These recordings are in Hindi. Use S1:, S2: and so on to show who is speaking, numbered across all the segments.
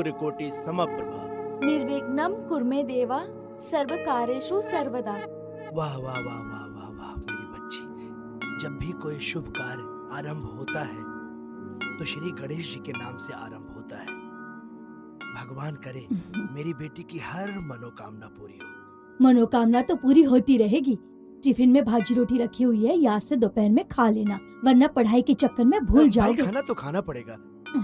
S1: सूर्यकोटि समप्रभा।
S2: निर्विघ्नं कुर्मे देवा सर्वकार्येषु सर्वदा।
S1: वाह वाह वाह वाह वाह वाह मेरी बच्ची। जब भी कोई शुभ कार्य आरंभ होता है तो श्री गणेश जी के नाम से आरंभ होता है। भगवान करे मेरी बेटी की हर मनोकामना पूरी हो।
S3: मनोकामना तो पूरी होती रहेगी। टिफिन में भाजी रोटी रखी हुई है, याद से दोपहर में खा लेना, वरना पढ़ाई के चक्कर में भूल
S1: भाई
S3: जाओगे।
S1: खाना तो खाना पड़ेगा,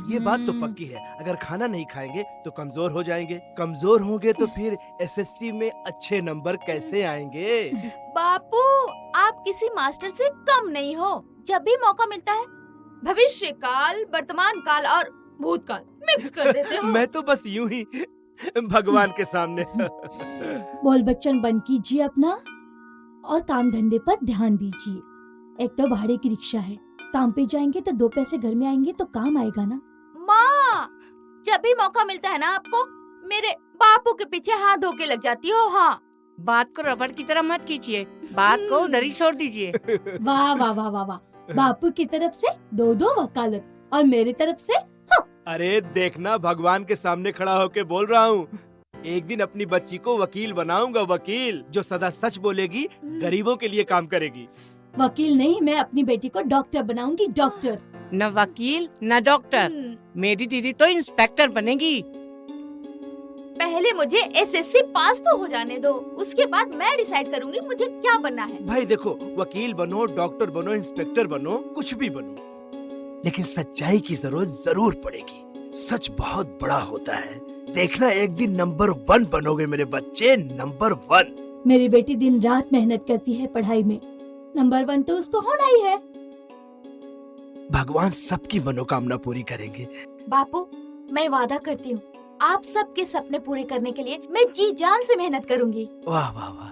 S1: ये बात तो पक्की है। अगर खाना नहीं खाएंगे तो कमजोर हो जाएंगे, कमजोर होंगे तो फिर एसएससी में अच्छे नंबर कैसे आएंगे।
S2: बापू, आप किसी मास्टर से कम नहीं हो। जब भी मौका मिलता है भविष्य काल, वर्तमान काल और भूतकाल मिक्स कर देते हो।
S1: मैं तो बस यूं ही भगवान के सामने।
S3: बोल बच्चन बंद कीजिए अपना और काम धंधे पर ध्यान दीजिए। एक तो भाड़े की रिक्शा है, काम पे जाएंगे तो 2 पैसे घर में आएंगे तो काम आएगा ना।
S2: माँ, जब भी मौका मिलता है ना आपको, मेरे बापू के पीछे हाथ धो के लग जाती हो। हाँ,
S4: बात को रबड़ की तरह मत खींचिए, बात को उधर ही छोड़ दीजिए।
S3: वाह वाह वाह वाह वाह। बापू की तरफ से 2 वकालत और मेरी तरफ से
S1: अरे देखना, भगवान के सामने खड़ा होके बोल रहा हूँ, एक दिन अपनी बच्ची को वकील बनाऊंगा, वकील जो सदा सच बोलेगी, गरीबों के लिए काम करेगी।
S3: वकील नहीं, मैं अपनी बेटी को डॉक्टर बनाऊंगी, डॉक्टर।
S4: न वकील न डॉक्टर, मेरी दीदी तो इंस्पेक्टर बनेगी।
S2: पहले मुझे एसएससी पास तो हो जाने दो, उसके बाद मैं डिसाइड करूंगी मुझे क्या बनना है।
S1: भाई देखो, वकील बनो, डॉक्टर बनो, इंस्पेक्टर बनो, कुछ भी बनो, लेकिन सच्चाई की जरूरत जरूर पड़ेगी। सच बहुत बड़ा होता है, देखना एक दिन नंबर 1 बनोगे मेरे बच्चे, नंबर 1।
S3: मेरी बेटी दिन रात मेहनत करती है पढ़ाई में, नंबर 1 तो उसको होना ही है।
S1: भगवान सबकी मनोकामना पूरी करेंगे।
S2: बापू, मैं वादा करती हूँ, आप सबके सपने पूरे करने के लिए मैं जी जान से मेहनत करूंगी।
S1: वाह वाह वाह।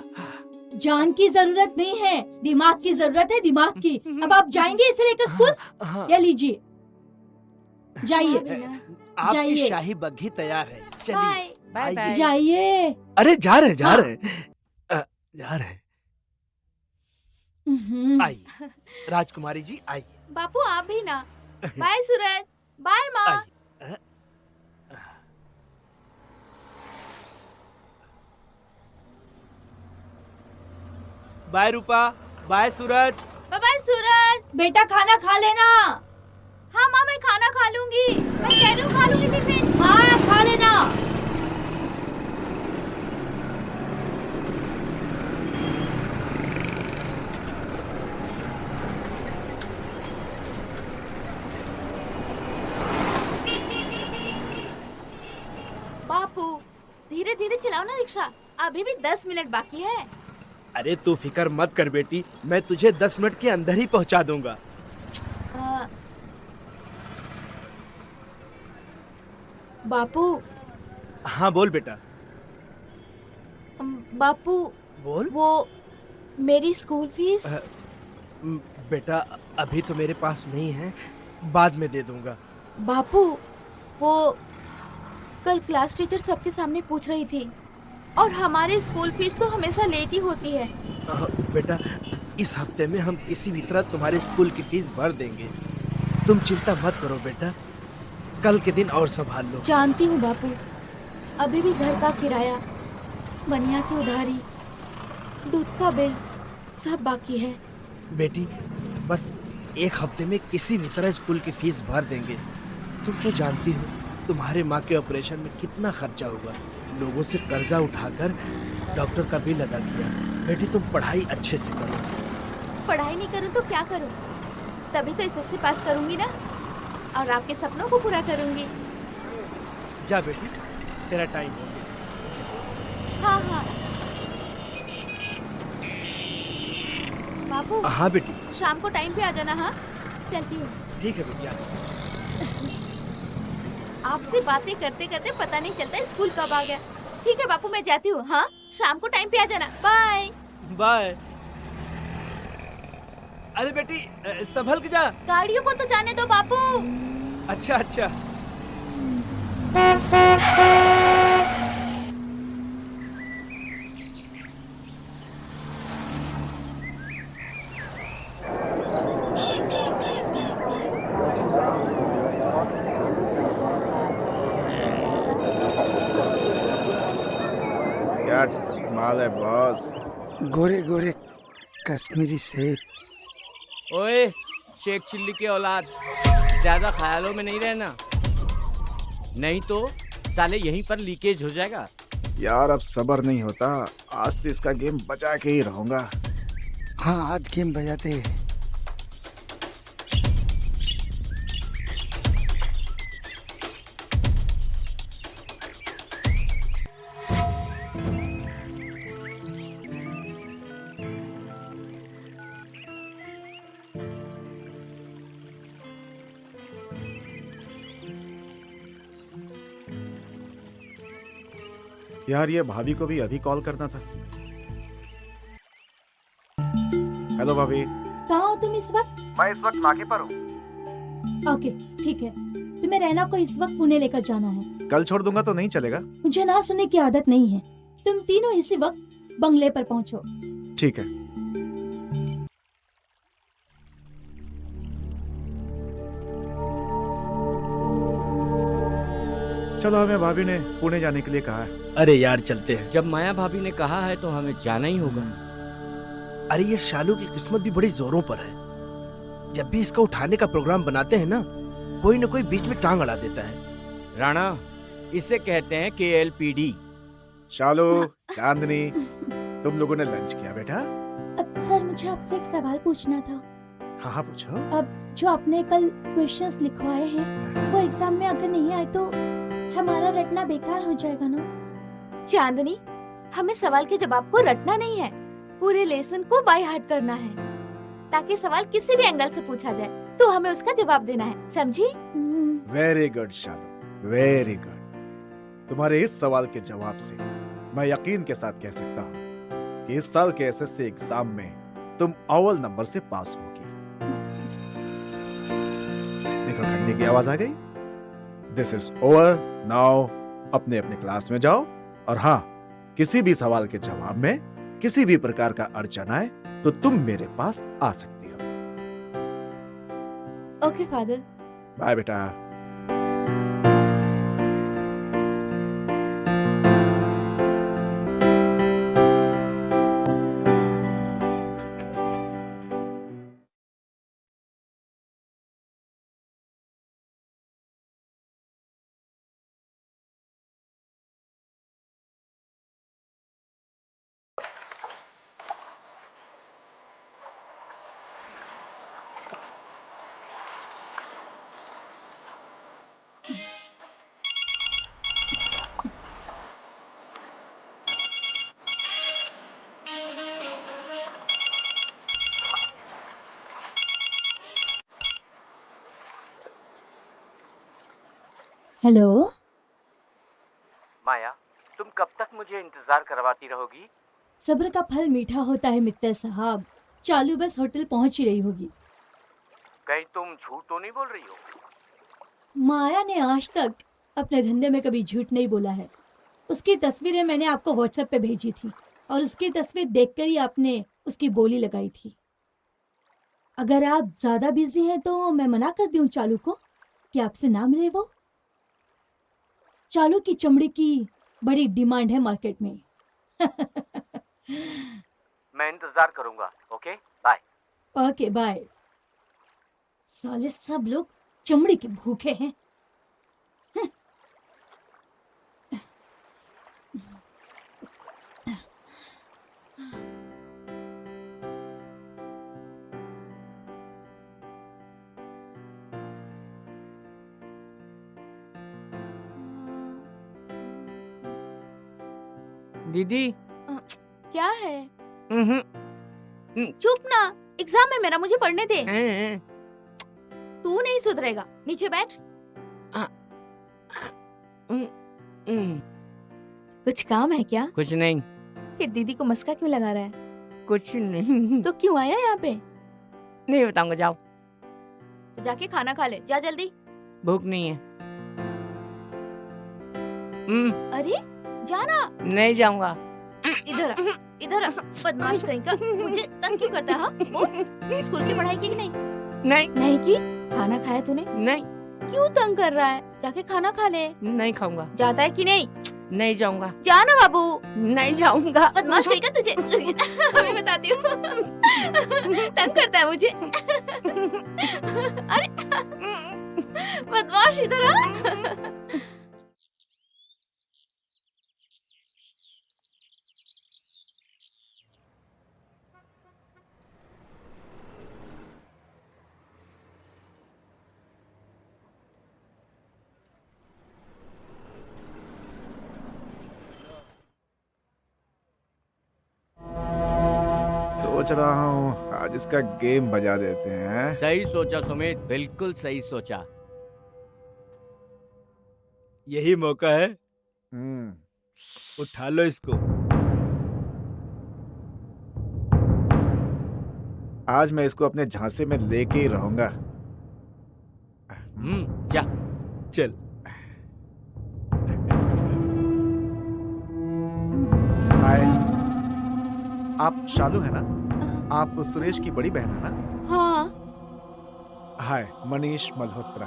S3: जान की जरूरत नहीं है, दिमाग की जरूरत है, दिमाग की। अब आप जाएंगे इसे लेकर स्कूल?
S1: हाँ,
S3: या लीजिए, जाइए
S1: आपकी
S3: जाइए।
S1: शाही बग्घी तैयार है, चलिए।
S2: बाय।
S4: Bye bye.
S3: जाइए।
S1: अरे जा रहे
S3: हाँ।
S1: जा रहे
S3: हम्म।
S1: आइए राजकुमारी जी, आइए।
S2: बापू आप भी ना। बाय सूरज, बाय माँ।
S1: आइए। बाय रूपा, बाय सूरज।
S2: बाय बाय सूरज।
S3: बेटा खाना खा लेना।
S2: हाँ माँ, मैं खाना खा लूंगी, मैं कह रही हूँ खा लूंगी टिफिन।
S3: हाँ खा लेना।
S2: बापू धीरे धीरे चलाओ ना रिक्शा, अभी भी 10 मिनट बाकी है।
S1: अरे तू फिक्र मत कर बेटी, मैं तुझे 10 मिनट के अंदर ही पहुंचा दूंगा।
S2: बापू।
S1: हाँ बोल बेटा।
S2: बापू,
S1: बोल।
S2: वो मेरी स्कूल फीस।
S1: बेटा अभी तो मेरे पास नहीं है, बाद में दे दूंगा।
S2: बापू, वो कल क्लास टीचर सबके सामने पूछ रही थी और हमारी स्कूल फीस तो हमेशा लेट ही होती है।
S1: बेटा इस हफ्ते में हम किसी भी तरह तुम्हारे स्कूल की फीस भर देंगे, तुम चिंता मत करो बेटा, कल के दिन और संभाल लो।
S2: जानती हूँ बापू, अभी भी घर का किराया, बनिया की उधारी, दूध का बिल सब बाकी है।
S1: बेटी बस 1 हफ्ते में किसी भी तरह स्कूल की फीस भर देंगे। तुम तो जानती हो तुम्हारे माँ के ऑपरेशन में कितना खर्चा होगा, लोगों से कर्जा उठाकर डॉक्टर का बिल अदा किया। बेटी तुम पढ़ाई अच्छे से करो।
S2: पढ़ाई नहीं करूँ तो क्या करूँ, तभी तो एसएससी पास करूंगी ना, और आपके सपनों को पूरा करूंगी।
S1: जा बेटी, तेरा टाइम हो गया।
S2: हाँ हाँ बापू।
S1: हाँ बेटी।
S2: शाम को टाइम पे आ जाना। हाँ चलती हूँ।
S1: ठीक है बेटी।
S2: आपसे बातें करते करते पता नहीं चलता स्कूल कब आ गया। ठीक है बापू, मैं जाती हूँ। हाँ शाम को टाइम पे आ जाना। Bye
S1: bye. अरे बेटी संभल के जा।
S2: गाड़ियों को तो जाने दो बापू।
S1: अच्छा अच्छा।
S5: हाल है बॉस?
S6: गोरे गोरे कश्मीरी सेब।
S4: ओए शेख चिल्ली के औलाद, ज्यादा ख्यालों में नहीं रहना, नहीं तो साले यहीं पर लीकेज हो जाएगा।
S5: यार अब सबर नहीं होता, आज तो इसका गेम बजा के ही रहूंगा।
S6: हाँ आज गेम बजाते हैं।
S5: यार ये भाभी को भी अभी कॉल करना था। हेलो भाभी।
S3: कहाँ हो तुम इस वक्त?
S5: मैं इस वक्त नाके पर हूँ।
S3: ओके ठीक है, तुम्हें रैना को इस वक्त पुणे लेकर जाना है।
S5: कल छोड़ दूंगा तो नहीं चलेगा?
S3: मुझे ना सुनने की आदत नहीं है। तुम तीनों इसी वक्त बंगले पर पहुंचो।
S5: ठीक है। चलो, हमें भाभी ने पुणे जाने के लिए कहा है।
S1: अरे यार चलते हैं।
S4: जब माया भाभी ने कहा है तो हमें जाना ही होगा।
S1: अरे ये शालू की किस्मत भी बड़ी जोरों पर है। जब भी इसका उठाने का प्रोग्राम बनाते हैं ना, कोई न कोई बीच में टांग अड़ा देता है।
S4: राणा, इसे कहते हैं KLPD।
S5: शालू, चांदनी, तुम लोगों ने लंच किया बेटा?
S3: अब सर मुझे आपसे एक सवाल पूछना था।
S5: हाँ हाँ पूछो।
S3: अब जो आपने कल क्वेश्चंस लिखवाए हैं, वो एग्जाम में अगर नहीं आए तो हमारा रटना बेकार हो जाएगा ना?
S2: चांदनी, हमें सवाल के जवाब को रटना नहीं है, पूरे लेसन को बाय हार्ट करना है, ताकि सवाल किसी भी एंगल से पूछा जाए तो हमें उसका जवाब देना है, समझी?
S5: वेरी गुड शालू, वेरी गुड। तुम्हारे इस सवाल के जवाब से मैं यकीन के साथ कह सकता हूँ कि इस साल के SSC एग्जाम में तुम अव्वल नंबर से पास होगी। देखो घंटे की आवाज आ गई। This is over now. अपने अपने क्लास में जाओ, और हाँ, किसी भी सवाल के जवाब में किसी भी प्रकार का अड़चन आए तो तुम मेरे पास आ सकती हो।
S2: Okay father.
S5: बाय बेटा।
S3: हेलो।
S4: माया, तुम कब तक मुझे इंतजार करवाती रहोगी?
S3: सब्र का फल मीठा होता है मित्तर साहब। चालू बस होटल पहुंच ही रही होगी।
S4: कहीं तुम झूठ तो नहीं बोल रही हो?
S3: माया ने आज तक अपने धंधे में कभी झूठ नहीं बोला है। उसकी तस्वीरें मैंने आपको व्हाट्सएप पे भेजी थी, और उसकी तस्वीर देखकर ही आपने उसकी बोली लगाई थी। अगर आप ज्यादा बिजी हैं तो मैं मना कर दूं चालू को कि आपसे ना मिले वो। चालू की चमड़ी की बड़ी डिमांड है मार्केट में।
S4: मैं इंतजार करूंगा। Okay bye.
S3: Okay bye. साले सब लोग चमड़ी के भूखे हैं।
S4: दीदी।
S2: क्या है?
S4: हम्म।
S2: चुप ना, एग्जाम है मेरा, मुझे पढ़ने दे।
S4: हम्म।
S2: तू नहीं सुधरेगा, नीचे बैठ। कुछ काम है क्या?
S4: कुछ नहीं।
S2: फिर दीदी को मस्का क्यों लगा रहा है?
S4: कुछ नहीं।
S2: तो क्यों आया यहाँ पे?
S4: नहीं बताऊंगा, जाओ।
S2: तो जाके खाना खा ले, जा जल्दी।
S4: भूख नहीं है।
S2: अरे जाना।
S4: नहीं जाऊंगा।
S2: इधर आ, इधर आ, बदमाश कहीं का। मुझे तंग क्यों करता है? हाँ? बोल, स्कूल की पढ़ाई की कि नहीं?
S4: नहीं।
S2: नहीं की? खाना खाया तूने?
S4: नहीं।
S2: क्यों तंग कर रहा है? जाके खाना खा ले।
S4: नहीं खाऊंगा।
S2: जाता है कि नहीं?
S4: नहीं जाऊंगा।
S2: जाना बाबू।
S4: नहीं जाऊंगा।
S2: बदमाश कहेगा तुझे। अभी बताती हूँ। तंग करता है मुझे। अरे बदमाश इधर आ।
S5: सोच रहा हूँ आज इसका गेम बजा देते हैं।
S4: सही सोचा सुमित, बिल्कुल सही सोचा।
S1: यही मौका है,
S5: हम्म,
S1: उठा लो इसको।
S5: आज मैं इसको अपने झांसे में लेके ही रहूंगा।
S4: जा।
S1: चल।
S5: हाय, आप शालू है ना? आप सुरेश की बड़ी बहन है ना?
S2: हाँ
S5: हाय, मनीष मल्होत्रा।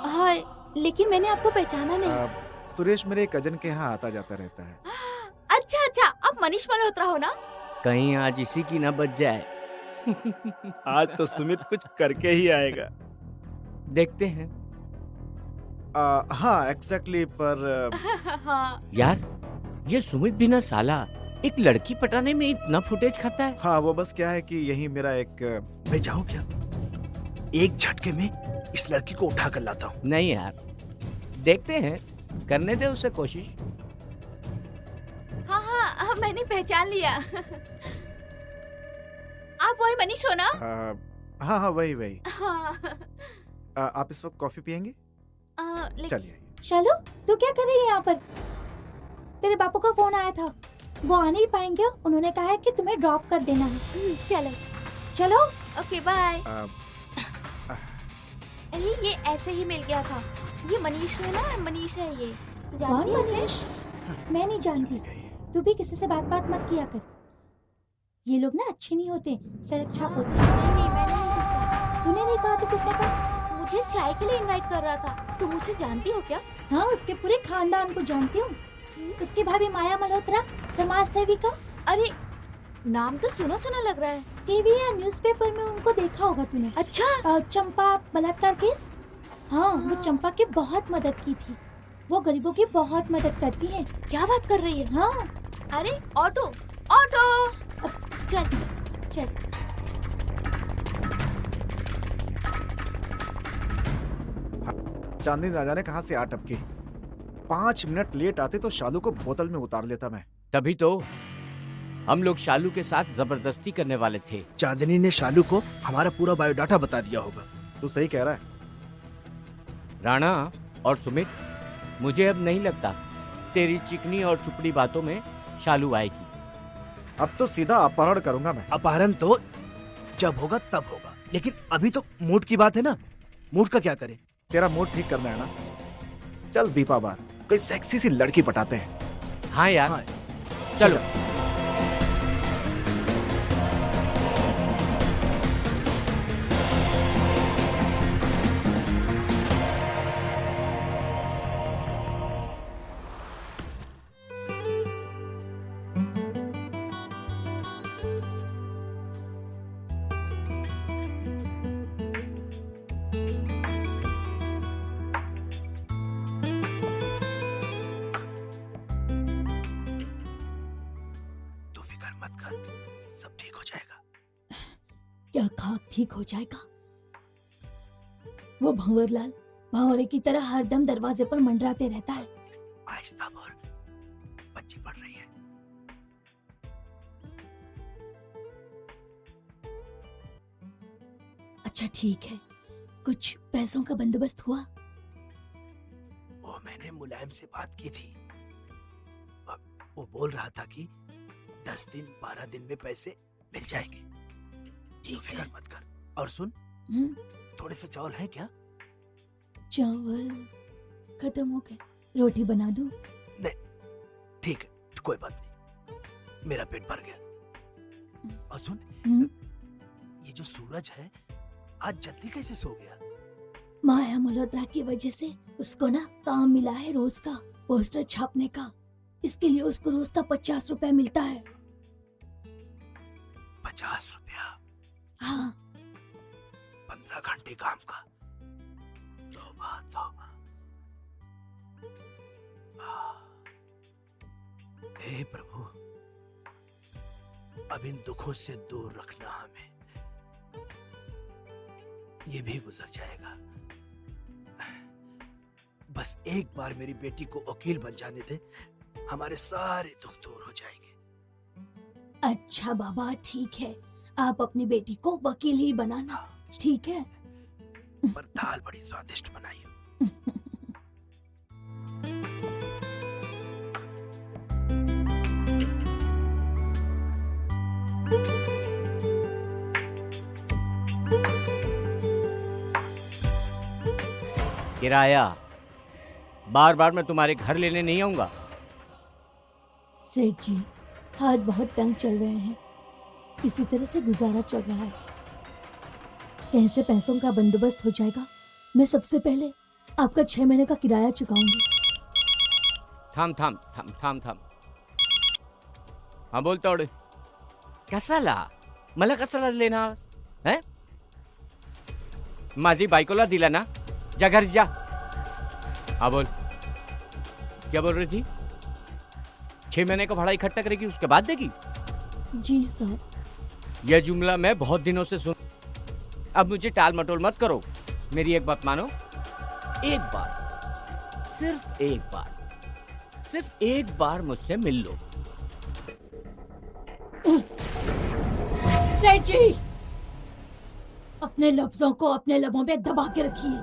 S2: हाय, लेकिन मैंने आपको पहचाना नहीं।
S5: सुरेश मेरे कजन के यहाँ आता जाता रहता है।
S2: अच्छा अच्छा, आप मनीष मल्होत्रा हो ना?
S4: कहीं आज इसी की ना बच जाए।
S1: आज तो सुमित कुछ करके ही आएगा।
S4: देखते हैं।
S5: हाँ एग्जैक्टली, पर
S2: हाँ
S4: यार, ये सुमित भी ना साला एक लड़की पटाने में इतना फुटेज खाता है।
S5: हाँ वो बस क्या है कि यही मेरा एक
S1: मैं जाऊं क्या? एक झटके में इस लड़की को उठा कर लाता हूँ।
S4: नहीं यार, देखते हैं, करने दे उससे कोशिश।
S2: हाँ हाँ, मैंने पहचान लिया। आप वही मनीष हो ना?
S5: हाँ हाँ वही वही।
S2: हाँ।
S5: आप इस वक्त कॉफी पियेंगे? चलिए।
S3: शालू, तू क्या कर रही है यहाँ पर? तेरे बापू का फोन आया था, वो आ नहीं पाएंगे। उन्होंने कहा है कि तुम्हें ड्रॉप कर देना है।
S2: चलो
S3: चलो।
S2: Okay bye.
S5: आ,
S2: अरे ये ऐसे ही मिल गया था। ये मनीष है ना? मनीष है ये। तू
S3: कौन
S2: जानती है उसे?
S3: मनीष? मैं नहीं जानती। तू भी किसी से बात मत किया कर। ये लोग ना अच्छे नहीं होते, सड़क छाप होते हैं।
S2: नहीं, मैंने नहीं कुछ कहा।
S3: तूने नहीं कहा तो किसने कहा?
S2: मुझे चाय के लिए इनवाइट कर रहा था। तुम उसे जानती हो क्या?
S3: हाँ, उसके पूरे खानदान को जानती हूँ। उसकी भाभी माया मल्होत्रा, समाज सेविका।
S2: अरे नाम तो सुना सुना लग रहा है।
S3: टीवी या न्यूज़पेपर में उनको देखा होगा तूने।
S2: अच्छा।
S3: चंपा बलात्कार केस। हाँ, वो चंपा की बहुत मदद की थी। वो गरीबों की बहुत मदद करती है।
S2: क्या बात कर रही है?
S3: हाँ।
S2: अरे ऑटो ऑटो, चल
S3: चल।
S5: चांदनी ना जाने कहाँ से आ टपकी। 5 मिनट लेट आते तो शालू को बोतल में उतार लेता मैं।
S4: तभी तो हम लोग शालू के साथ जबरदस्ती करने वाले थे।
S1: चांदनी ने शालू को हमारा पूरा बायोडाटा बता दिया होगा।
S5: तू सही कह रहा है।
S4: राणा और सुमित, मुझे अब नहीं लगता तेरी चिकनी और चुपड़ी बातों में शालू आएगी।
S5: अब तो सीधा अपहरण करूंगा मैं।
S1: अपहरण तो जब होगा तब होगा, लेकिन अभी तो मूड की बात है ना। मूड का क्या करें?
S5: तेरा मूड ठीक करना है ना? चल दीपा बार कोई सेक्सी सी लड़की पटाते हैं।
S4: हाँ यार,
S1: हाँ।
S4: चलो।
S1: तू फिक्र मत कर, सब ठीक हो जाएगा।
S3: क्या खाक ठीक हो जाएगा? वो भंवरलाल भंवरे की तरह हरदम दरवाजे पर मंडराते रहता है।
S1: आहिस्ता बोल, बच्ची पढ़ रही है।
S3: अच्छा ठीक है, कुछ पैसों का बंदोबस्त हुआ?
S1: वो मैंने मुलायम से बात की थी। वो बोल रहा था कि 10 दिन 12 दिन में पैसे मिल जाएंगे।
S3: ठीक
S1: फिक्र
S3: है।
S1: मत कर। और सुन, थोड़े से चावल हैं क्या?
S3: चावल खत्म हो गए, रोटी बना दूं?
S1: ठीक है, कोई बात नहीं, मेरा पेट भर गया। और सुन,
S3: हम्म,
S1: ये जो सूरज है आज जल्दी कैसे सो गया?
S3: माया मल्होत्रा की वजह से उसको ना काम मिला है रोज का पोस्टर छापने का। इसके लिए उसको रोज का 50 रुपए मिलता है।
S1: 50 रुपया
S3: हाँ
S1: 15 घंटे काम का। तौबा तौबा। हे प्रभु, अब इन दुखों से दूर रखना हमें। ये भी गुजर जाएगा। बस एक बार मेरी बेटी को वकील बन जाने दे, हमारे सारे दुख दूर हो जाएंगे।
S3: अच्छा बाबा ठीक है, आप अपनी बेटी को वकील ही बनाना, ठीक है?
S1: पर दाल बड़ी स्वादिष्ट बनाई हो।
S4: किराया बार बार मैं तुम्हारे घर लेने नहीं आऊंगा।
S3: सेठ जी, हाथ बहुत तंग चल रहे हैं, किसी तरह से गुजारा चल रहा है। कहीं से पैसों का बंदोबस्त हो जाएगा, मैं सबसे पहले आपका 6 महीने का किराया चुकाऊंगी।
S4: थांब थांब थांब थांब थांब। हाँ बोल तोड़। कसाला मला कसाला लेना है? माझी बायकोला दिला ना, जा घर जा। हाँ बोल, क्या बोल रही थी? 6 महीने का भाड़ा इकट्ठा करेगी, उसके बाद देगी?
S3: जी सर।
S4: यह जुमला मैं बहुत दिनों से सुन। अब मुझे टाल मटोल मत करो, मेरी एक बात मानो। एक बार, सिर्फ एक बार मुझसे मिल लो।
S3: सेठ जी, अपने लफ्जों को अपने लबों पे दबा के रखिए,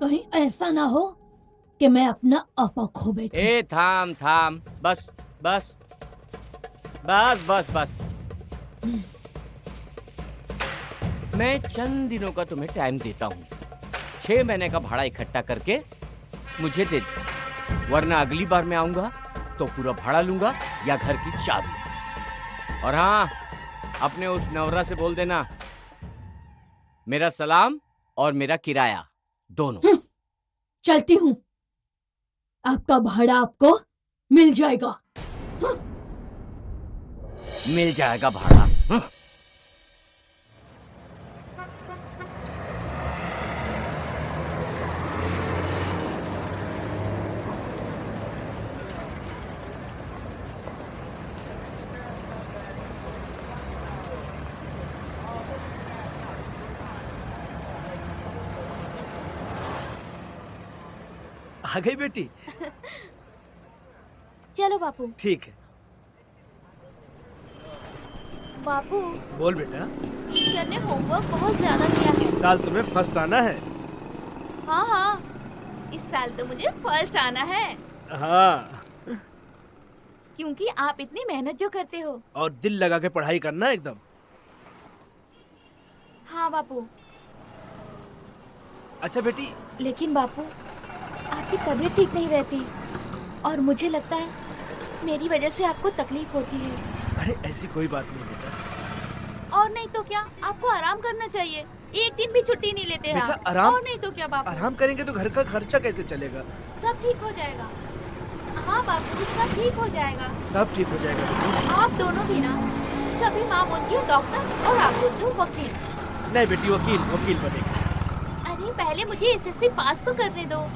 S3: कहीं ऐसा ना हो कि मैं अपना आपा खो बैठूं।
S4: ए थाम थाम, बस बस बस बस बस। मैं चंद दिनों का तुम्हें टाइम देता हूँ। 6 महीने का भाड़ा इकट्ठा करके मुझे दे दो, वरना अगली बार मैं आऊंगा तो पूरा भाड़ा लूंगा या घर की चाबी। और हाँ, अपने उस नवरा से बोल देना मेरा सलाम और मेरा किराया दोनों।
S3: चलती हूँ, आपका भाड़ा आपको मिल जाएगा।
S4: मिल जाएगा भाड़ा। हाँ?
S1: आ गई बेटी?
S2: चलो बापू।
S1: ठीक है।
S2: बापू,
S1: बोल बेटा।
S2: टीचर ने होमवर्क बहुत ज्यादा दिया है।
S1: इस साल तुम्हें फर्स्ट आना है।
S2: हाँ हाँ, इस साल तो मुझे फर्स्ट आना है,
S1: हाँ,
S2: क्योंकि आप इतनी मेहनत जो करते हो।
S1: और दिल लगा के पढ़ाई करना एकदम।
S2: हाँ बापू।
S1: अच्छा बेटी,
S2: लेकिन बापू, आपकी तबीयत ठीक नहीं रहती और मुझे लगता है मेरी वजह से आपको तकलीफ होती है।
S1: अरे ऐसी कोई बात नहीं बेटा।
S2: और नहीं तो क्या, आपको आराम करना चाहिए। एक दिन भी छुट्टी नहीं लेते हैं
S1: बेटा,
S2: आप।
S1: आराम?
S2: और नहीं तो क्या बापू,
S1: आराम करेंगे तो घर का खर्चा कैसे चलेगा?
S2: सब ठीक हो जाएगा। हाँ बापू, सब ठीक हो जाएगा।
S1: सब ठीक हो जाएगा बेटी।
S2: आप दोनों भी ना, कभी माँ बोलती है डॉक्टर और आप बोलते हो वकील।
S1: नहीं बेटी, वकील बनेगी।
S2: अरे पहले मुझे एसएससी पास तो करने दो।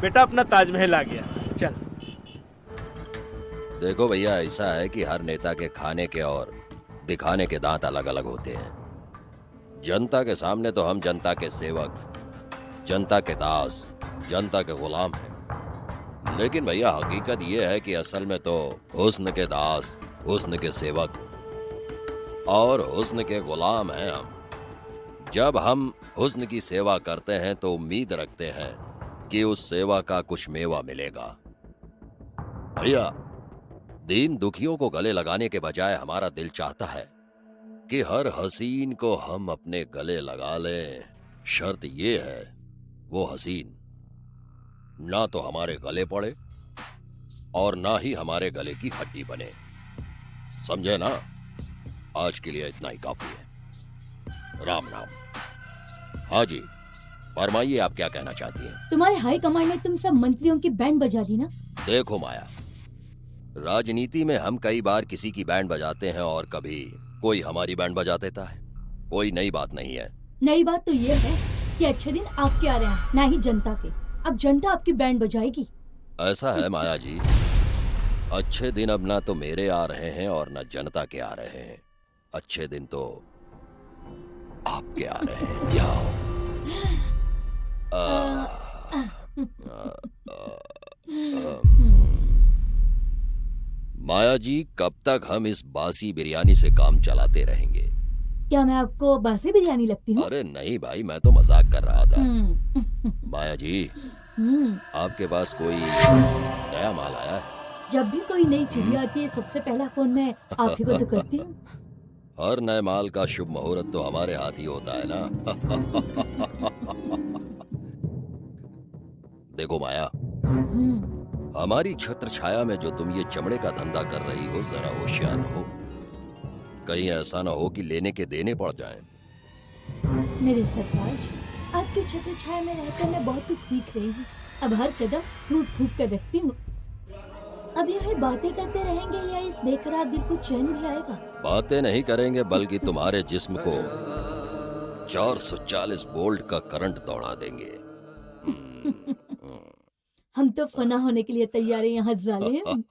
S1: बेटा अपना ताजमहल आ गया, चल।
S7: देखो भैया, ऐसा है कि हर नेता के खाने के और दिखाने के दांत अलग अलग होते हैं। जनता के सामने तो हम जनता के सेवक, जनता के दास, जनता के गुलाम हैं। लेकिन भैया हकीकत यह है कि असल में तो हुस्न के दास, हुस्न के सेवक और हुस्न के गुलाम हैं हम। जब हम हुस्न की सेवा करते हैं तो उम्मीद रखते हैं कि उस सेवा का कुछ मेवा मिलेगा। भैया, दीन दुखियों को गले लगाने के बजाय हमारा दिल चाहता है कि हर हसीन को हम अपने गले लगा लें। शर्त ये है, वो हसीन ना तो हमारे गले पड़े और ना ही हमारे गले की हड्डी बने। समझे ना? आज के लिए इतना ही काफी है। राम राम। हाँ जी, फरमाइए, आप क्या कहना चाहती हैं?
S3: तुम्हारे हाई कमांड ने तुम सब मंत्रियों की बैंड बजा दी ना।
S7: देखो माया, राजनीति में हम कई बार किसी की बैंड बजाते हैं और कभी कोई हमारी बैंड बजा देता है। कोई नई बात नहीं है।
S3: नई बात तो ये है कि अच्छे दिन आपके आ रहे हैं, ना ही जनता के। अब जनता आपकी बैंड बजाएगी।
S7: ऐसा है माया जी, अच्छे दिन अब ना तो मेरे आ रहे हैं और ना जनता के आ रहे हैं। अच्छे दिन तो आपके आ रहे हैं। जाओ। माया जी, कब तक हम इस बासी बिरयानी से काम चलाते रहेंगे?
S3: क्या मैं आपको बासी बिरयानी लगती हूँ?
S7: अरे नहीं भाई, मैं तो मजाक कर रहा था। माया जी,
S3: हम्म।
S7: आपके पास कोई नया माल आया है?
S3: जब भी कोई नई चिड़िया आती है सबसे पहला फोन मैं आप ही को तो करती हूँ।
S7: हर नए माल का शुभ मुहूर्त तो हमारे हाथ ही होता है ना। देखो माया, हमारी छत्र छाया में जो तुम ये चमड़े का धंधा कर रही हो, जरा होशियार रहो। कहीं ऐसा ना हो कि लेने के देने पड़ जाएं।
S3: मेरे सरताज, आपकी छत्र छाया में रहकर मैं बहुत कुछ सीख रही हूँ। अब हर कदम फूक फूक कर रखती हूँ। अब यही बातें करते रहेंगे या इस बेकरार दिल को चैन भी आएगा?
S7: बातें नहीं करेंगे, बल्कि तुम्हारे जिस्म को 440 वोल्ट का करंट दौड़ा देंगे।
S3: हम तो फना होने के लिए तैयार हैं यहाँ जालिम।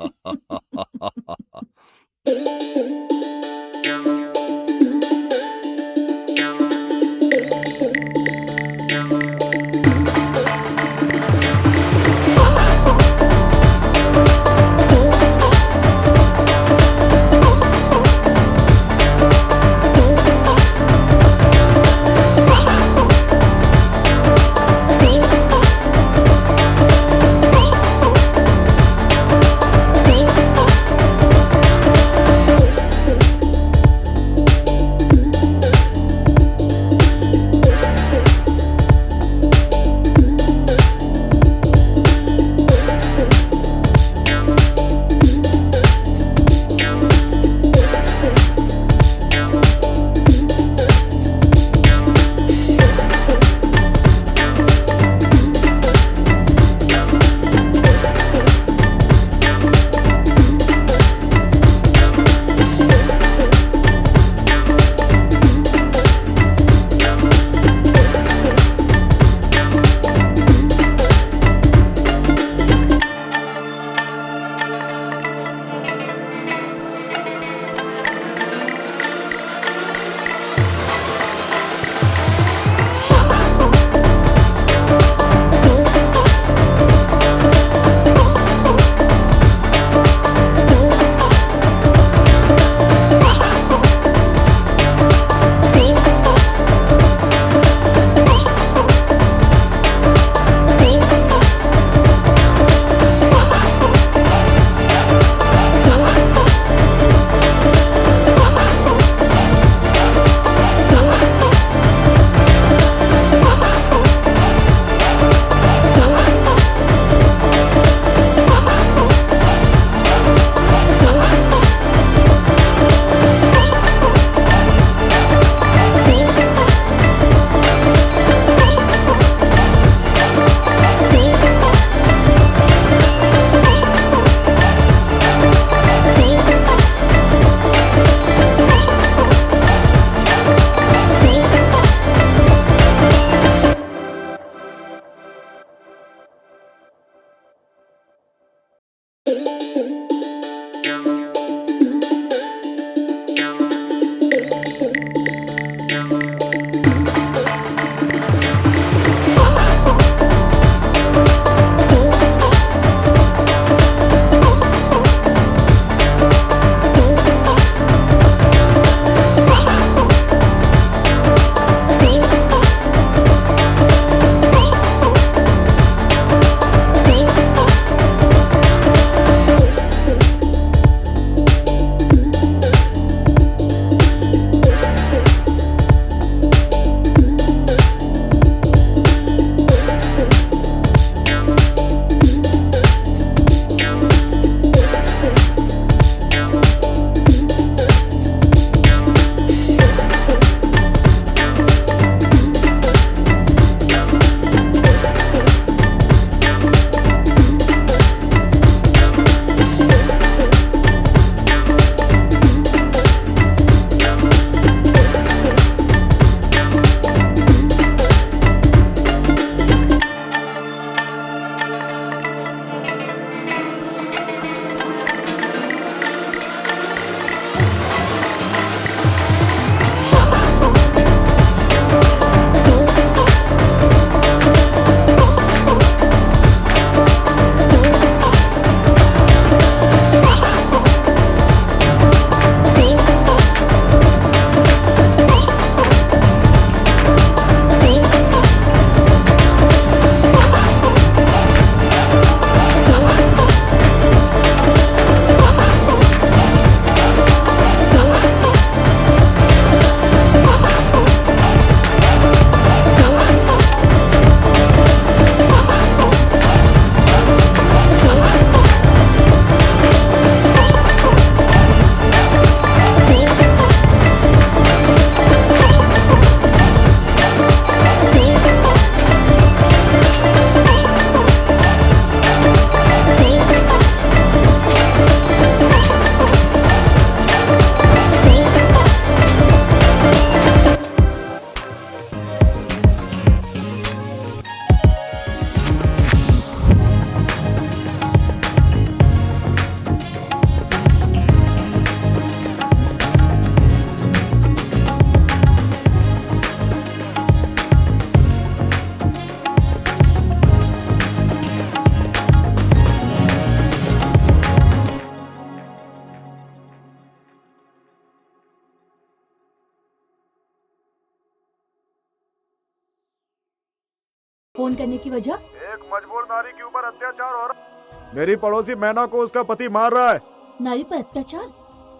S3: फोन करने की वजह?
S5: एक मजबूर नारी के ऊपर अत्याचार हो रहा। मेरी पड़ोसी मैना को उसका पति मार रहा है।
S3: नारी पर अत्याचार?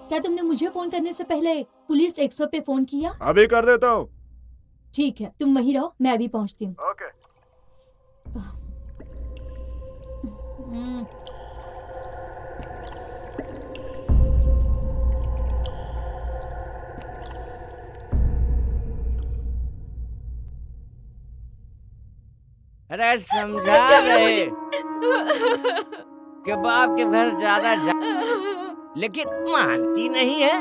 S3: क्या तुमने मुझे फोन करने से पहले पुलिस 100 पे फोन किया?
S5: अभी कर देता हूँ।
S3: ठीक है, तुम वहीं रहो, मैं अभी पहुंचती हूँ।
S5: ओके।
S4: अरे समझा रहे कि बाप के घर ज्यादा लेकिन मानती नहीं है।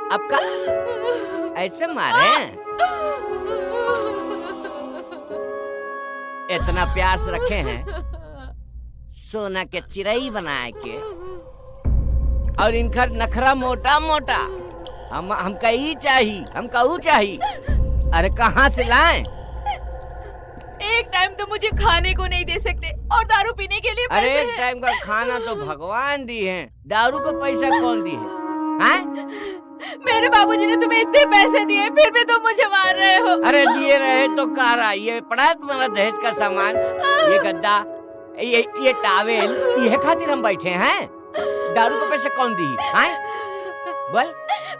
S4: अब का ऐसे मारे इतना प्यार से रखे हैं, सोना के चिड़ई बनाए के, और इनका नखरा मोटा मोटा। हमका ही चाहिए, हमका वो चाहिए। अरे कहाँ से लाएं?
S2: एक टाइम तो मुझे खाने को नहीं दे सकते और दारू पीने के लिए
S4: अरे
S2: पैसे
S4: एक
S2: हैं।
S4: टाइम का खाना तो भगवान दी है, दारू को पैसा कौन दी है?
S2: मेरे बाबूजी ने तुम्हें इतने पैसे दिए, फिर भी तुम मुझे मार रहे हो।
S4: अरे दिए रहे तो कह रहा, ये पड़ा है तुम्हारा दहेज का सामान, ये गद्दा, ये टावेल, ये खातिर हम बैठे हैं। दारू को पैसे कौन दी है? बोल।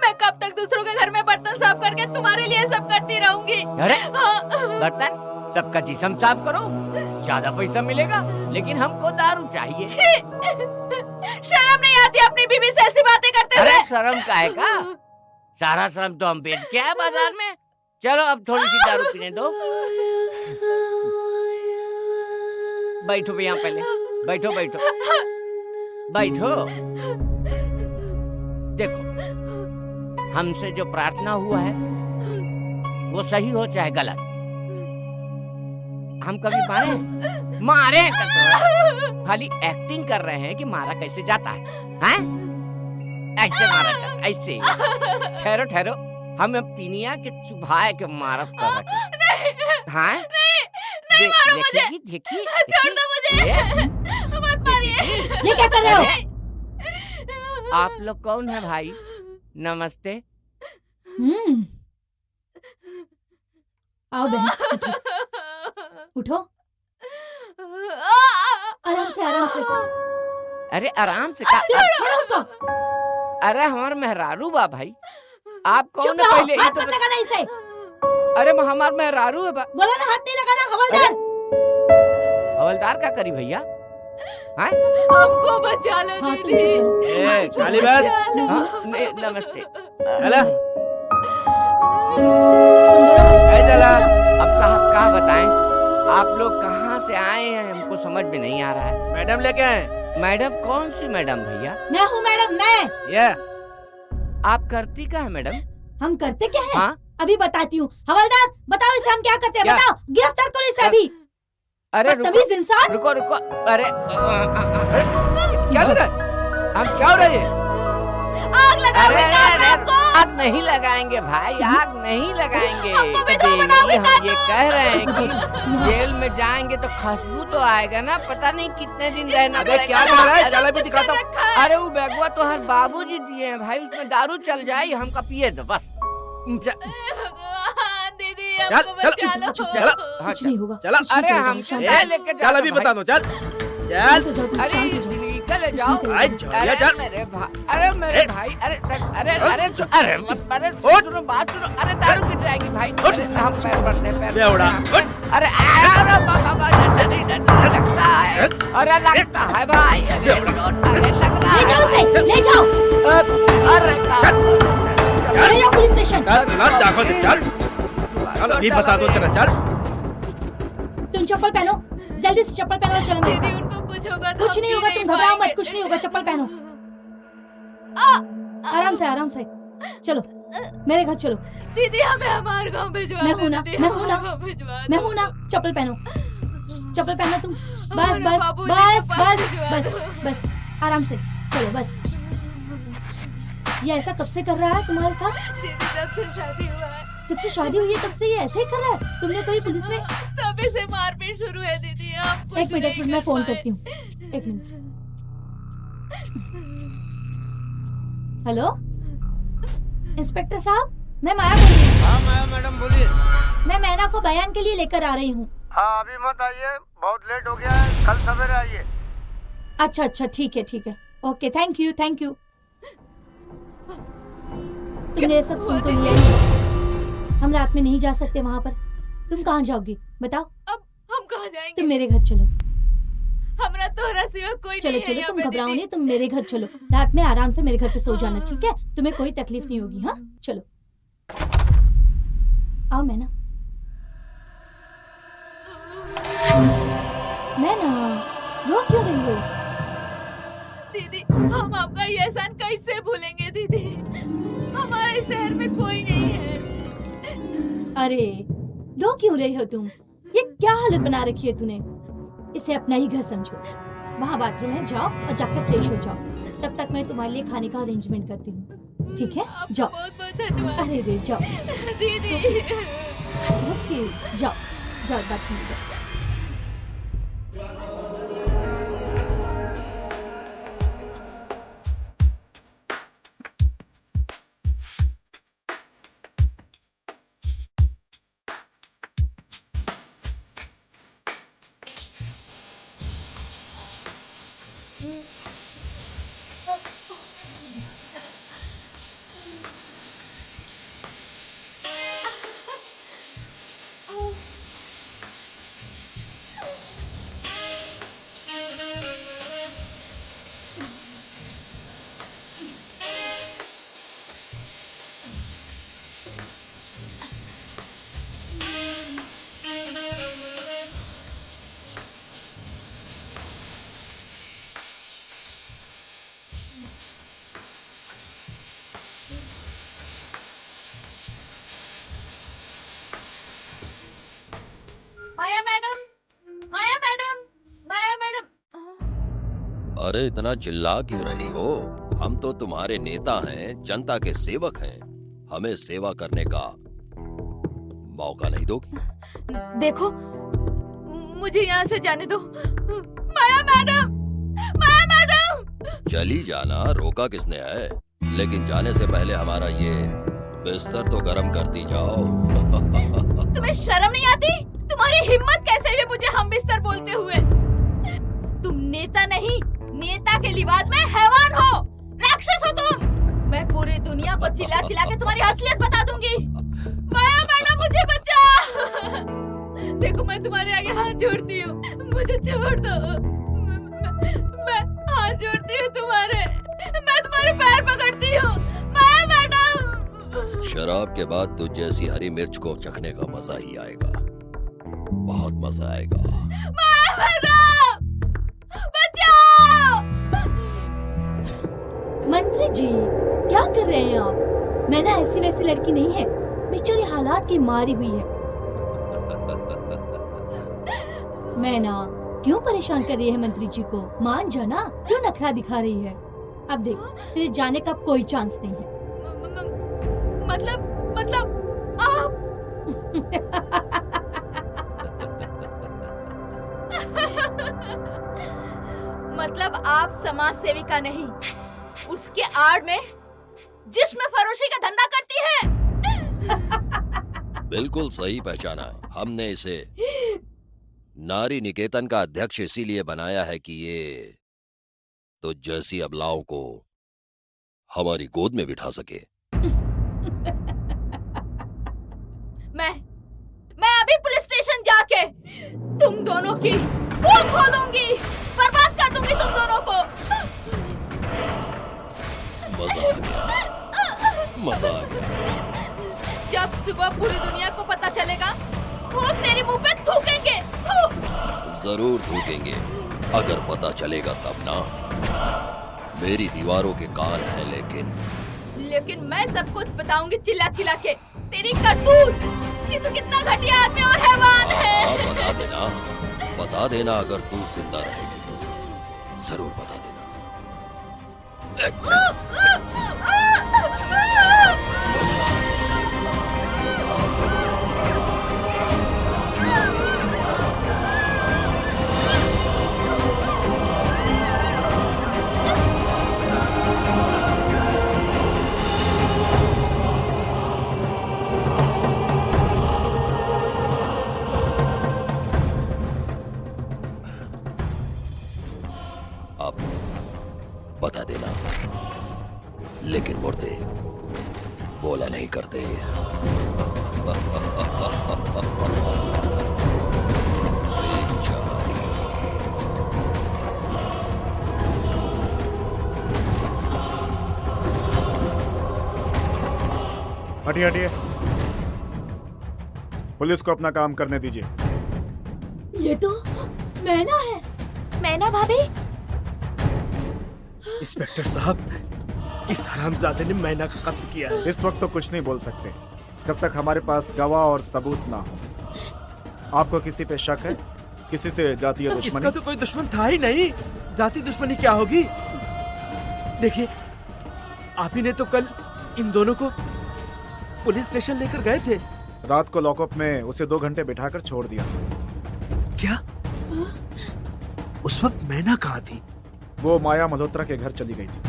S2: मैं कब तक दूसरों के घर में बर्तन साफ करके तुम्हारे लिए सब करती रहूंगी?
S4: अरे बर्तन सबका जिस्म साफ करो, ज्यादा पैसा मिलेगा, लेकिन हमको दारू चाहिए।
S2: शर्म नहीं आती अपनी बीवी से ऐसी बातें करते
S4: अरे
S2: हुए?
S4: शर्म काहे का? सारा शर्म तो हम बेच के आए बाजार में। चलो अब थोड़ी सी दारू पीने दो। बैठो भैया, पहले बैठो बैठो बैठो। देखो, हमसे जो प्रार्थना हुआ है वो सही हो चाहे गलत, हम कभी मारे खाली एक्टिंग कर रहे हैं कि मारा कैसे जाता है, हैं? ऐसे मारा जाता, ऐसे। ठहरो ठहरो, हमें पिनिया के चुभाए के मारब कर रखे। हाँ?
S2: नहीं मारो मुझे।
S4: देखिए,
S2: छोड़ दो मुझे, मत मारिए।
S3: ये क्या कर रहे हो?
S4: आप लोग कौन है भाई? नमस्ते।
S3: आओ बहन, उठो उठो, आराम से आराम से।
S4: अरे आराम से
S3: छोड़ो उसको।
S4: अरे हमार मेहरारू बा भाई, आप
S3: चुप
S4: कौन है
S3: रहो,
S4: पहले?
S3: हाथ मत लगाना इसे।
S4: अरे हमार मेहरारू है बा।
S3: बोला ना हाथ नहीं लगाना। हवलदार,
S4: हवलदार क्या करी भैया? हाँ?
S2: हमको बचा लो
S3: हाँ, तुम
S2: दीदी।
S3: चुप रहो।
S1: ए, खाली बस।
S4: हाँ? नमस्ते।
S1: चला। ए, चला।
S4: अब साहब क्या बताएं, आप लोग कहाँ से आए हैं हमको समझ में नहीं आ रहा है।
S1: मैडम लेके आए।
S4: मैडम कौन सी मैडम भैया?
S3: मैं हूँ मैडम, मैं।
S1: ये
S4: आप करती क्या है मैडम?
S3: हम करते क्या है?
S4: हाँ?
S3: अभी बताती हूँ। हवलदार, बताओ इसे हम क्या करते हैं?
S1: क्या?
S3: बताओ, गिरफ्तार करो इसे अभी।
S4: अरे
S3: बदतमीज इंसान।
S4: रुको रुको, अरे
S1: क्या हो रहा है? हम क्या हो रहा है?
S2: आग लगा
S4: अरे
S2: देंगे
S4: अरे,
S2: आपको।
S4: आग नहीं लगाएंगे भाई, आग नहीं लगाएंगे।
S2: हमको भी तो
S4: देवी,
S2: बनाओगे
S4: हम ये कह रहे हैं
S3: चुप
S4: कि जेल में जाएंगे तो खुशबू तो आएगा ना, पता नहीं कितने दिन रहना
S1: अबे
S4: पड़ेगा।
S1: क्या कर रहा है?
S4: अरे,
S1: चला भी दिखाता हूँ।
S2: रखा है।
S4: अरे वो बैगवा तो हर बाबूजी दिए हैं भाई, उसमें दारू चल जाए, हमका पिए दो बस।
S2: भगवान दीदी,
S1: चल,
S2: हमको
S1: चल,
S2: बचा लो।
S1: चल,
S4: हाँ,
S3: कुछ नहीं होगा।
S1: चला।
S3: कुछ नहीं
S4: अरे
S3: करेगा,
S4: हम
S3: शांत
S4: क्या
S3: हो
S4: लेके
S1: चल अभी
S4: भाई?
S1: बता दो। चल
S3: शांत हो
S1: चल।
S3: जाओ तुम,
S4: अरे
S3: शांत हो जाओ।
S4: निकल जाओ।
S3: कुछ नहीं
S1: आई
S3: करेगा।
S1: झोलिया
S4: अरे
S1: चल।
S4: मेरे भाई, अरे मेरे भाई, अरे अरे अरे अरे मत, अरे
S1: उठ।
S4: सुनो बात सुनो, अरे दारू गिर जाएगी भाई।
S1: उठ।
S4: अरे, हम पैर पड़ते हैं, पैर
S1: बेवड़ा,
S4: पड़ते हैं।
S1: उठ।
S4: अरे अरे बाबा डर लगता है, अरे लगता है भाई, अरे अरे लग रहा
S3: ले जाओ
S4: है।
S3: उसे, ले जाओ,
S4: अरे
S3: ले जाओ पुलिस स्टेशन।
S1: चल दाखो दे, चल। चल अभी बता दो तेरा। चल
S3: तुम चप्पल पहनो, जल्दी से चप्पल पहनो और चलो मेरे
S2: दीदी
S3: साथ।
S2: उनको कुछ होगा तो
S3: कुछ
S2: हम
S3: नहीं
S2: जी
S3: होगा, तुम घबराओ मत,
S2: पाएंगे।
S3: कुछ नहीं होगा। चप्पल पहनो, आराम से आराम से। चलो मेरे घर चलो।
S2: दीदी हमें हमारे गांव भिजवा
S3: मैं
S2: दो।
S3: हूं ना,
S2: दीदी,
S3: मैं हूं ना,
S2: हमारे गांव भिजवा
S3: मैं
S2: दो।
S3: हूँ ना। चप्पल पहनो, चप्पल पहनो तुम। बस
S2: हमारे
S3: बस
S2: बाबूजी
S3: बस
S2: के पास
S3: बस
S2: भिजवा
S3: बस
S2: दो।
S3: बस, आराम से चलो बस। ये ऐसा कब से कर रहा है तुम्हारे साथ?
S2: दीदी जब से शादी हुआ है
S3: जब से शादी हुई है तब से ये ऐसे ही कर रहा है? तुमने कोई पुलिस में?
S2: तभी से मारपीट शुरू है दीदी। हम कुछ
S3: एक मिनट
S2: नहीं
S3: मैं
S2: कर
S3: फोन
S2: पाए।
S3: करती हूँ, एक मिनट। हेलो इंस्पेक्टर साहब, मैं माया बोल रही हूँ।
S8: हाँ माया मैडम बोलिए।
S3: मैं मैना को आपको बयान के लिए लेकर आ रही हूँ।
S8: हाँ अभी मत आइए, बहुत लेट हो गया है, कल सवेरे आइए।
S3: अच्छा अच्छा ठीक है ठीक है, okay thank you thank you. तुमने ये सब सुन तो लिया ही। हम रात में नहीं जा सकते वहाँ पर। तुम कहाँ जाओगी बताओ?
S2: अब हम कहाँ जाएंगे?
S3: तुम मेरे घर चलो।
S2: हमरा तोहरा सिवा कोई
S3: चलो
S2: नहीं है
S3: चलो,
S2: यहाँ
S3: तुम
S2: पे
S3: घबराओ
S2: दीदी।
S3: नहीं, तुम मेरे घर चलो। रात में आराम से मेरे घर पे सो जाना, ठीक है? तुम्हें कोई तकलीफ नहीं होगी। हाँ चलो आओ मैना रो क्यों रही हो?
S2: दीदी हम आपका ये एहसान कैसे भूलेंगे दीदी, हमारे शहर में कोई नहीं है।
S3: अरे रो क्यों रही हो तुम? ये क्या हालत बना रखी है तूने? इसे अपना ही घर समझो। वहाँ बाथरूम है, जाओ और जाकर फ्रेश हो जाओ। तब तक मैं तुम्हारे लिए खाने का अरेंजमेंट करती हूँ, ठीक है?
S2: आपका
S3: जाओ।
S2: बहुत बहुत धन्यवाद
S3: अरे रे जाओ।
S2: दीदी।
S3: ओके जाओ जाओ बाथरूम में जाओ।
S2: माया मैडम, माया मैडम, माया मैडम।
S7: अरे इतना चिल्ला क्यों रही हो? हम तो तुम्हारे नेता हैं, जनता के सेवक हैं। हमें सेवा करने का मौका नहीं दोगी?
S2: देखो मुझे यहाँ से जाने दो। माया मैडम, माया मैडम।
S7: चली जाना, रोका किसने है? लेकिन जाने से पहले हमारा ये बिस्तर तो गर्म करती जाओ।
S2: तुम्हें शर्म नहीं आती? तुम्हारी हिम्मत कैसे हुई मुझे हम बिस्तर बोलते हुए? तुम नेता नहीं, नेता के लिबास में हैवान हो, राक्षस हो तुम। मैं पूरी दुनिया को चिल्ला चिल्ला के तुम्हारी असलियत बता दूंगी। माया मैडम मुझे बचा। देखो मैं तुम्हारे आगे हाथ जोड़ती हूँ, मुझे छोड़ दो। मैं हाथ जोड़ती हूँ तुम्हारे, मैं तुम्हारे पैर पकड़ती हूँ। माया मैडम।
S7: शराब के बाद तुझ जैसी हरी मिर्च को चखने का मजा ही आएगा, बहुत मजा आएगा।
S2: माया मैडम बचाओ।
S3: मंत्री जी क्या कर रहे हैं आप? मैं ना ऐसी वैसी लड़की नहीं है, बेचारी हालात की मारी हुई है। मैं ना क्यों परेशान कर रही है मंत्री जी को? मान जाना, क्यों नखरा दिखा रही है? अब देख तेरे जाने का कोई चांस नहीं है।
S2: मतलब आप। मतलब आप समाज सेविका नहीं, उसके आड़ में जिस्म फरोशी का धंधा करती हैं।
S7: बिल्कुल सही पहचाना है। हमने इसे नारी निकेतन का अध्यक्ष इसीलिए बनाया है कि ये तो जैसी अबलाओं को हमारी गोद में बिठा सके।
S2: मैं अभी पुलिस स्टेशन जाके तुम दोनों की पोल खोलूंगी, बर्बाद कर दूंगी तुम दोनों को।
S7: मजा आ गया, मजा आ गया।
S2: जब सुबह पूरी दुनिया को पता चलेगा, वो तेरे मुंह पे थूकेंगे।
S7: जरूर थूकेंगे, अगर पता चलेगा तब ना। मेरी दीवारों के कान हैं, लेकिन
S2: मैं सब कुछ बताऊंगी चिल्ला चिल्ला के। तेरी करतूत कि तू कितना घटिया आदमी और हैवान है।
S7: बता देना अगर तू जिंदा रहेगी तो जरूर बता देना।
S5: हटिए हटिए। पुलिस को अपना काम करने दीजिए।
S3: ये तो मैना है।
S2: मैना भाभी,
S1: इंस्पेक्टर साहब, इस हरामजादे ने मैना का कत्ल किया है।
S5: इस वक्त तो कुछ नहीं बोल सकते जब तक हमारे पास गवाह और सबूत ना हो। आपको किसी पे शक है? किसी से जातीय दुश्मनी?
S1: इसका तो कोई दुश्मन था ही नहीं। जाति दुश्मनी क्या होगी? देखिए, आप ही ने तो कल इन दोनों को पुलिस स्टेशन लेकर गए थे।
S5: रात को लॉकअप में उसे 2 घंटे बिठाकर छोड़ दिया।
S1: क्या? उस वक्त मैना कहाँ थी?
S5: वो माया मल्होत्रा के घर चली गई थी।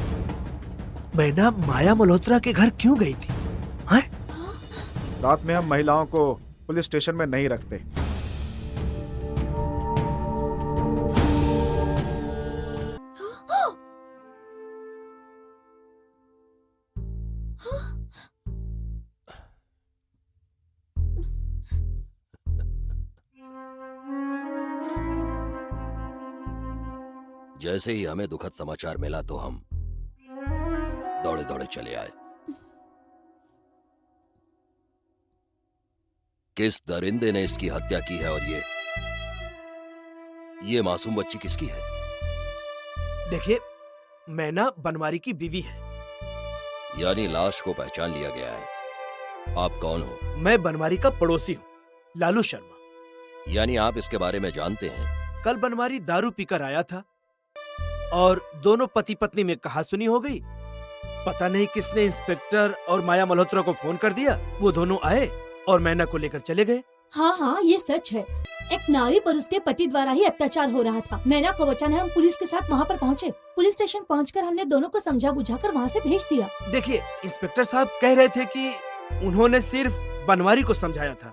S1: मैना माया मल्होत्रा के घर क्यों गई थी? हैं?
S5: रात में हम महिलाओं को पुलिस स्टेशन में नहीं रखते।
S7: जैसे ही हमें दुखद समाचार मिला तो हम दौड़े दौड़े चले आए। किस दरिंदे ने इसकी हत्या की है और ये मासूम बच्ची किसकी है?
S1: देखिए, मैना बनवारी की बीवी है।
S7: यानी लाश को पहचान लिया गया है। आप कौन हो?
S1: मैं बनवारी का पड़ोसी हूँ, लालू शर्मा।
S7: यानी आप इसके बारे में जानते हैं?
S1: कल बनवारी दारू पीकर आया था और दोनों पति पत्नी में कहासुनी हो गई। पता नहीं किसने इंस्पेक्टर और माया मल्होत्रा को फोन कर दिया। वो दोनों आए और मैना को लेकर चले गए।
S3: हाँ हाँ, ये सच है। एक नारी पर उसके पति द्वारा ही अत्याचार हो रहा था। मैना को बचाने हम पुलिस के साथ वहाँ पर पहुँचे। पुलिस स्टेशन पहुँचकर हमने दोनों को समझा बुझाकर वहाँ से भेज दिया।
S1: देखिए, इंस्पेक्टर साहब कह रहे थे कि उन्होंने सिर्फ बनवारी को समझाया था,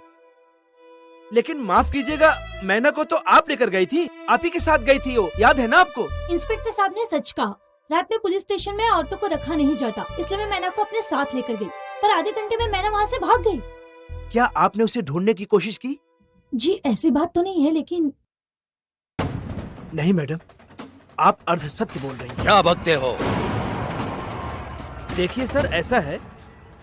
S1: लेकिन माफ कीजिएगा, मैना को तो आप लेकर गई थी। आप ही के साथ गई थी वो, याद है ना आपको?
S3: इंस्पेक्टर साहब ने सच कहा। रात में पुलिस स्टेशन में औरतों को रखा नहीं जाता, इसलिए मैं मैना को अपने साथ लेकर गई। पर आधे घंटे में मैना वहाँ से भाग गई।
S1: क्या आपने उसे ढूंढने की कोशिश की?
S3: जी ऐसी बात तो नहीं है, लेकिन
S1: नहीं मैडम, आप अर्ध सत्य बोल रही हैं।
S7: क्या बकते हो?
S1: देखिए सर, ऐसा है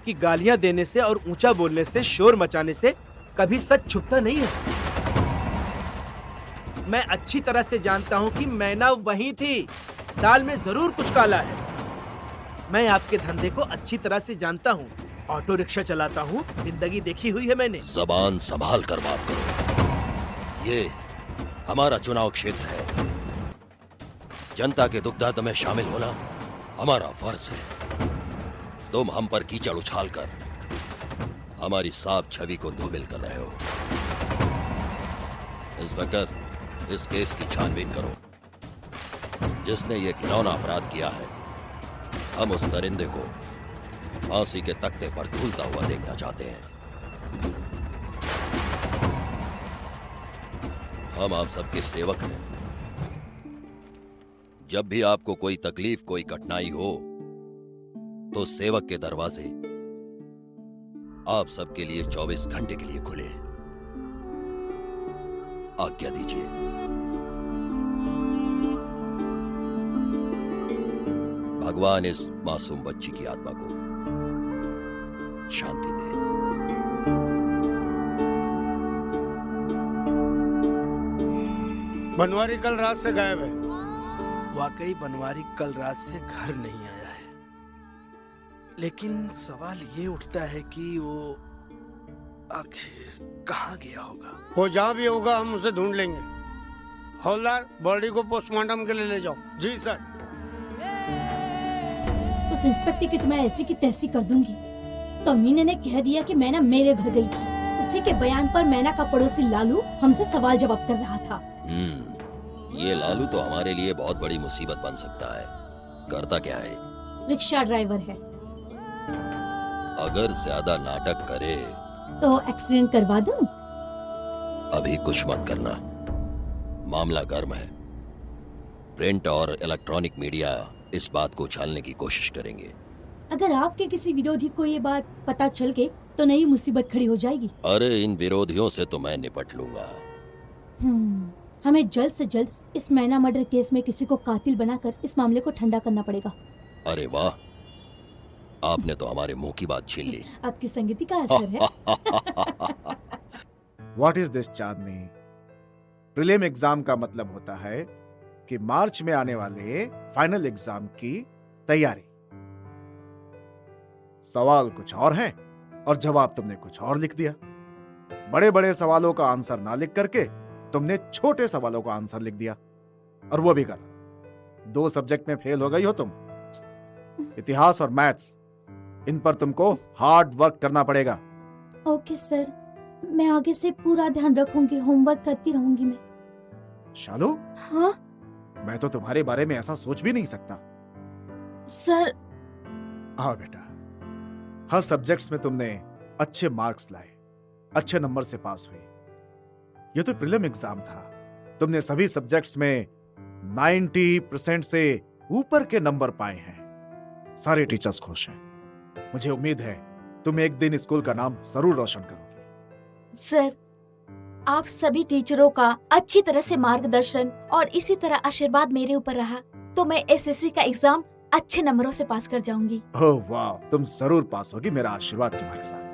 S1: कि गालियां देने से और ऊंचा बोलने से, शोर मचाने से कभी सच छुपता नहीं है। मैं अच्छी तरह से जानता हूं कि मैना वहीं थी। दाल में जरूर कुछ काला है। मैं आपके धंधे को अच्छी तरह से जानता हूं। ऑटो रिक्शा चलाता हूं, जिंदगी देखी हुई है मैंने।
S7: जबान संभाल कर बात करो। ये हमारा चुनाव क्षेत्र है। जनता के दुख दर्द में शामिल होना हमारा फर्ज है। तुम हम पर कीचड़ उछालकर हमारी साफ छवि को धूमिल कर रहे हो। इंस्पेक्टर, इस केस की छानबीन करो। जिसने ये घिनौना अपराध किया है, हम उस दरिंदे को फांसी के तख्ते पर झूलता हुआ देखना चाहते हैं। हम आप सबके सेवक हैं। जब भी आपको कोई तकलीफ, कोई कठिनाई हो, तो सेवक के दरवाजे आप सबके लिए 24 घंटे के लिए खुले हैं। आज्ञा दीजिए। भगवान इस मासूम बच्ची की आत्मा को शांति दे।
S8: बनवारी कल रात से गायब है।
S1: वाकई बनवारी कल रात से घर नहीं आया है, लेकिन सवाल ये उठता है कि वो आखिर कहाँ गया होगा।
S8: वो जहाँ भी होगा हम उसे ढूंढ लेंगे। हवलदार, बॉडी को पोस्टमार्टम के लिए ले जाओ। जी सर।
S3: उस इंस्पेक्टर की तो मैं ऐसी की तैसी कर दूंगी। तो मीना ने कह दिया कि मैना मेरे घर गई थी। उसी के बयान पर मैना का पड़ोसी लालू हमसे सवाल जवाब कर रहा था।
S7: ये लालू तो हमारे लिए बहुत बड़ी मुसीबत बन सकता है। करता क्या है?
S3: रिक्शा ड्राइवर है।
S7: अगर ज्यादा नाटक करे
S3: तो एक्सीडेंट करवा दूं?
S7: अभी कुछ मत करना, मामला गर्म है। प्रिंट और इलेक्ट्रॉनिक मीडिया इस बात को उछालने की कोशिश करेंगे।
S3: अगर आपके किसी विरोधी को ये बात पता चल गई तो नई मुसीबत खड़ी हो जाएगी।
S7: अरे इन विरोधियों से तो मैं निपट लूंगा।
S3: हमें जल्द से जल्द इस मैना मर्डर केस में किसी को कातिल बनाकर इस मामले को ठंडा करना पड़ेगा।
S7: अरे वाह, आपने तो हमारे मुंह की बात छीन ली।
S3: आपकी संगीति का असर है।
S5: What is this Chandni? Prelim exam का मतलब होता है कि मार्च में आने वाले फाइनल एग्जाम की तैयारी। सवाल कुछ और हैं और जवाब तुमने कुछ और लिख दिया। बड़े बड़े सवालों का आंसर ना लिख करके तुमने छोटे सवालों का आंसर लिख दिया, और वो भी गलत। 2 सब्जेक्ट में फेल हो गई हो तुम, इतिहास और मैथ्स। इन पर तुमको हार्ड वर्क करना पड़ेगा।
S3: ओके सर, मैं आगे से पूरा ध्यान रखूंगी, होमवर्क करती रहूंगी मैं।
S5: शालू,
S2: हाँ
S5: मैं तो तुम्हारे बारे में ऐसा सोच भी नहीं सकता।
S2: सर।
S5: आओ बेटा, हर सब्जेक्ट्स में तुमने अच्छे मार्क्स लाए, अच्छे नंबर से पास हुई। ये तो प्रीलिम एग्जाम था, तुमने सभी सब्जेक्ट्स में 90% से ऊपर के नंबर पाए हैं। सारे टीचर्स खुश हैं। मुझे उम्मीद है तुम एक दिन स्कूल का नाम जरूर रोशन करोगी।
S2: सर, आप सभी टीचरों का अच्छी तरह से मार्गदर्शन और इसी तरह आशीर्वाद मेरे ऊपर रहा तो मैं एसएससी का एग्जाम अच्छे नंबरों से पास कर जाऊंगी।
S5: ओह वाह, तुम जरूर पास होगी। मेरा आशीर्वाद तुम्हारे साथ।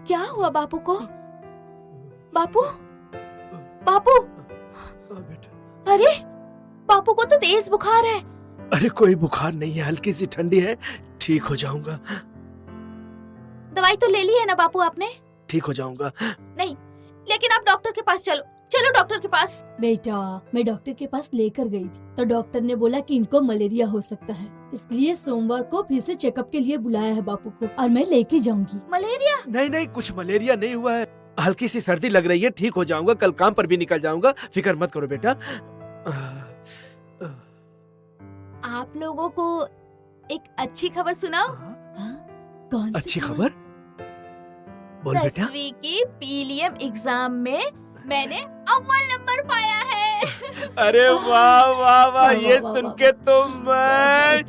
S2: क्या हुआ बापू को? बापू, बापू,
S1: बेटा,
S2: अरे बापू को तो तेज बुखार है।
S1: अरे कोई बुखार नहीं है, हल्की सी ठंडी है, ठीक हो जाऊंगा।
S2: दवाई तो ले ली है ना बापू आपने?
S1: ठीक हो जाऊंगा।
S2: नहीं, लेकिन आप डॉक्टर के पास चलो, चलो डॉक्टर के पास।
S3: बेटा, मैं डॉक्टर के पास लेकर गई थी तो डॉक्टर ने बोला कि इनको मलेरिया हो सकता है, इसलिए सोमवार को फिर से चेकअप के लिए बुलाया है बापू को, और मैं लेके जाऊंगी।
S2: मलेरिया?
S1: नहीं नहीं, कुछ मलेरिया नहीं हुआ है, हल्की सी सर्दी लग रही है, ठीक हो जाऊंगा। कल काम पर भी निकल जाऊंगा, फिक्र मत करो बेटा।
S2: आप लोगों को एक अच्छी खबर सुनाओ।
S3: कौन सी
S1: अच्छी खबर? बोल बेटा।
S2: 10वीं की प्रीलिम एग्जाम में मैंने अव्वल नंबर पाया है।
S1: अरे वाह वाह वाह, ये
S3: वाह,
S1: सुन
S3: वाह,
S1: के तो मैं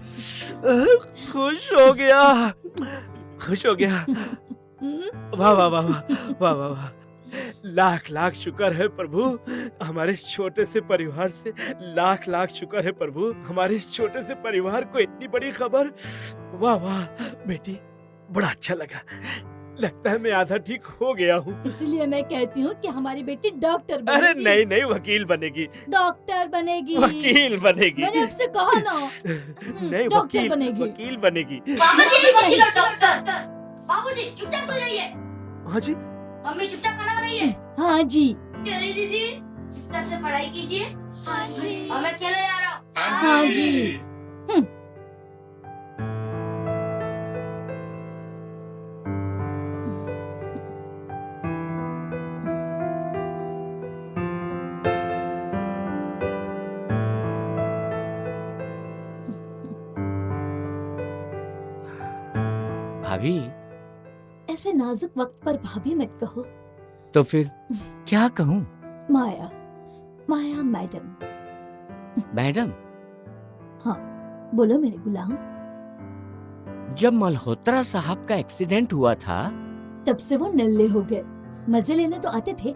S1: खुश हो गया, खुश हो गया। वाह वाह वाह वाह वाह वाह, लाख लाख शुक्र है प्रभु, हमारे इस छोटे से परिवार से लाख लाख शुक्र है प्रभु, हमारे इस छोटे से परिवार को इतनी बड़ी खबर। वाह वाह बेटी, बड़ा अच्छा लगा, लगता है मैं आधा ठीक हो गया हूँ।
S3: इसीलिए मैं कहती हूँ कि हमारी बेटी डॉक्टर
S1: अरे
S3: बनेगी।
S1: नहीं नहीं, वकील बनेगी,
S3: डॉक्टर बनेगी,
S1: वकील बनेगी।
S3: मैंने आपसे कहा ना।
S1: नहीं,
S3: डॉक्टर
S1: वकील
S3: बनेगी।
S1: वकील बनेगी।
S9: बाबूजी चुपचाप सो जाइए।
S1: हाँ जी।
S9: मम्मी चुपचाप खाना बनाइए।
S3: हाँ जी।
S9: तेरी दीदी चुपचाप से पढ़ाई कीजिए। हाँ जी। और मैं खेलने जा रहा हूँ।
S3: हाँ जी।
S4: भाभी,
S3: ऐसे नाजुक वक्त पर भाभी मत कहो।
S4: तो फिर क्या कहूँ?
S3: माया, माया मैडम।
S4: मैडम?
S3: हाँ, बोलो मेरे गुलाम।
S4: जब मल्होत्रा साहब का एक्सीडेंट हुआ था
S3: तब से वो नल्ले हो गए। मजे लेने तो आते थे,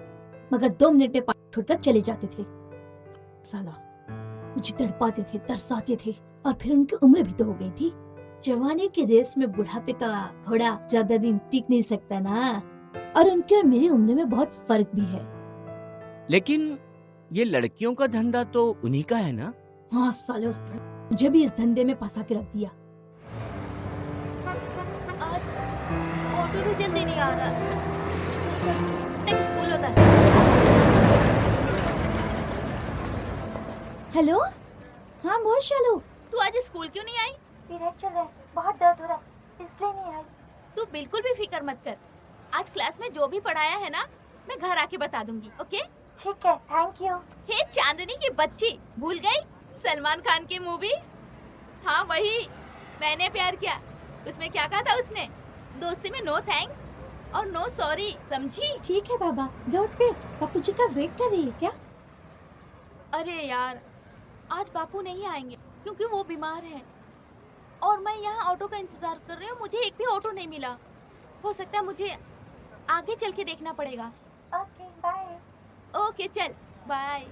S3: मगर 2 मिनट में पानी छोड़कर चले जाते थे। साला, मुझे तड़पाते थे, तरसाते थे, और फिर उनकी उम्र भी तो हो गई थी। जवानी की रेस में बुढ़ापे का घोड़ा ज्यादा दिन टिक नहीं सकता ना, और उनकी और मेरी उम्र में बहुत फर्क भी है।
S4: लेकिन ये लड़कियों का धंधा तो उन्हीं का है ना?
S3: हाँ साले, मुझे भी इस धंधे में फंसा के रख दिया।
S2: आज ऑटो भी जल्दी नहीं आ रहा। तक स्कूल होता है।
S3: हेलो, हाँ बोल शालू।
S2: तू आज स्कूल क्यों नहीं आई?
S10: पीरियड चल रहा है, बहुत दर्द हो रहा है, इसलिए नहीं आई।
S2: तू बिल्कुल भी फिक्र मत कर, आज क्लास में जो भी पढ़ाया है ना, मैं घर आके बता दूंगी। ओके?
S10: ठीक है, थैंक यू।
S2: हे चांदनी की बच्ची, भूल गई सलमान खान की मूवी? हाँ वही, मैंने प्यार किया। उसमें क्या कहा था उसने? दोस्ती में नो थैंक्स और नो सॉरी, समझी?
S3: ठीक है बाबा, रोड पे बापू जी का वेट कर रही है क्या?
S2: अरे यार, आज बापू नहीं आएंगे क्योंकि वो बीमार हैं। और मैं यहाँ ऑटो का इंतजार कर रही हूँ, मुझे एक भी ऑटो नहीं मिला। हो सकता है मुझे आगे चल के देखना पड़ेगा।
S10: Okay, bye.
S2: ओके चल, बाय।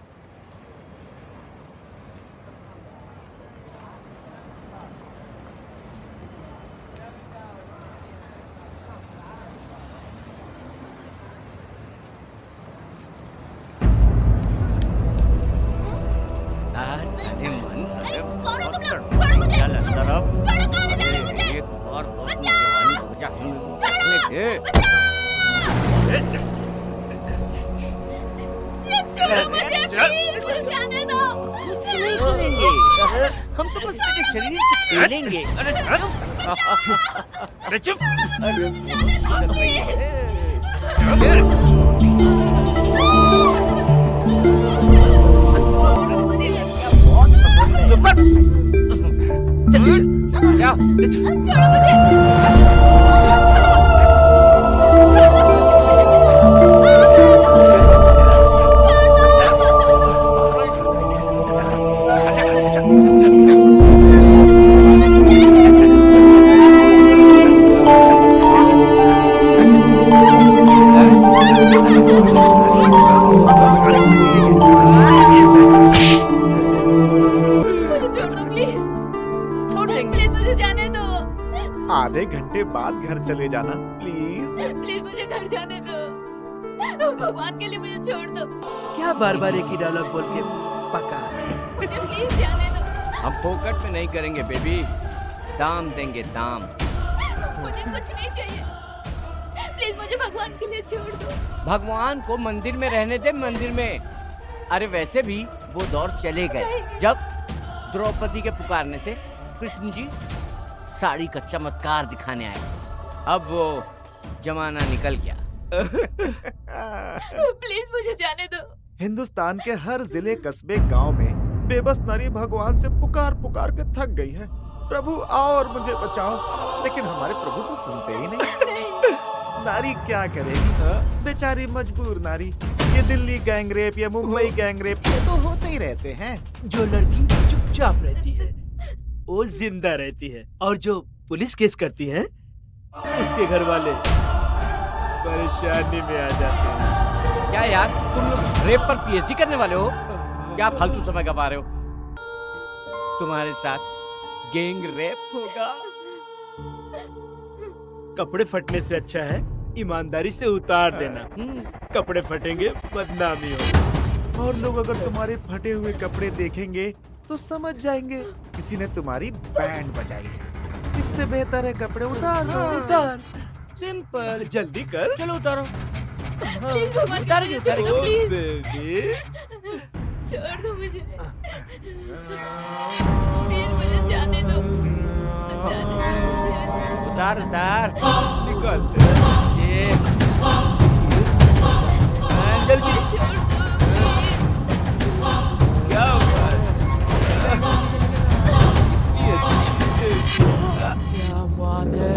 S4: अरे मन, अरे
S2: कौन हो तुम लोग?
S4: बहुत
S2: छोड़ो मुझे।
S4: चल अंदर अब।
S2: छोड़ो, कहाँ ले जा रहे हो मुझे?
S4: एक बार तो अपनी जवानी हो जा, हम जाने दे।
S2: छोड़ो मुझे, प्लीज, मुझे जाने दो।
S4: नहीं करेंगे, हम तो बस तेरे शरीर से खेलेंगे। अरे चुप।
S1: चल ले चल,
S4: क्या?
S1: ले चल।
S2: छोड़ो मुझे। मुझे छोड़ दो प्लीज,
S4: छोड़ देंगे।
S2: प्लीज मुझे जाने दो।
S5: आधे घंटे बाद घर चले जाना प्लीज।
S2: प्लीज मुझे घर जाने दो। भगवान के लिए मुझे छोड़ दो।
S1: क्या बार बार एक ही डायलॉग बोल के पका रहे हैं?
S2: मुझे प्लीज जाने दो।
S4: हम फोकट में नहीं करेंगे बेबी, दाम देंगे दाम।
S2: मुझे कुछ नहीं चाहिए, प्लीज मुझे भगवान के लिए छोड़ दो।
S4: भगवान को मंदिर में रहने दे, मंदिर में। अरे वैसे भी वो दौर चले गए जब द्रौपदी के पुकारने से कृष्ण जी साड़ी का चमत्कार दिखाने आए। अब वो जमाना निकल गया।
S2: प्लीज मुझे जाने दो।
S5: हिंदुस्तान के हर जिले कस्बे गांव में बेबस नारी भगवान से पुकार पुकार के थक गई है, प्रभु आओ और मुझे बचाओ। लेकिन हमारे प्रभु तो सुनते ही नहीं। नारी क्या करेगी, बेचारी मजबूर नारी। ये दिल्ली गैंगरेप या मुंबई गैंगरेप ये तो होते ही रहते हैं।
S1: जो लड़की चुपचाप रहती है वो जिंदा रहती है, और जो पुलिस केस करती है उसके घर वाले परेशानी में आ जाते हैं।
S4: क्या यार, तुम लोग रेप पर पीएचडी करने वाले हो? क्या फालतू समय गवा रहे हो? तुम्हारे साथ गैंग रेप होगा।
S1: कपड़े फटने से अच्छा है ईमानदारी से उतार देना। कपड़े फटेंगे बदनामी हो।
S5: और लोग अगर तुम्हारे फटे हुए कपड़े देखेंगे तो समझ जाएंगे किसी ने तुम्हारी बैंड बजाई है। इससे बेहतर है कपड़े उतार लो।
S1: उतार,
S4: सिंपल।
S1: जल्दी कर।
S4: चलो उतारो।
S2: प्लीज भगवान के लिए छोड़ दो,
S1: ओ
S2: प्लीज
S1: बेबी,
S2: छोड़ दो मुझे। प्लीज मुझे जाने दो, जाने दो मुझे।
S4: उतार उतार।
S1: निकल।
S4: ये
S1: जल्दी।
S2: छोड़ दो प्लीज।
S1: क्या हुआ?
S4: क्या बात है।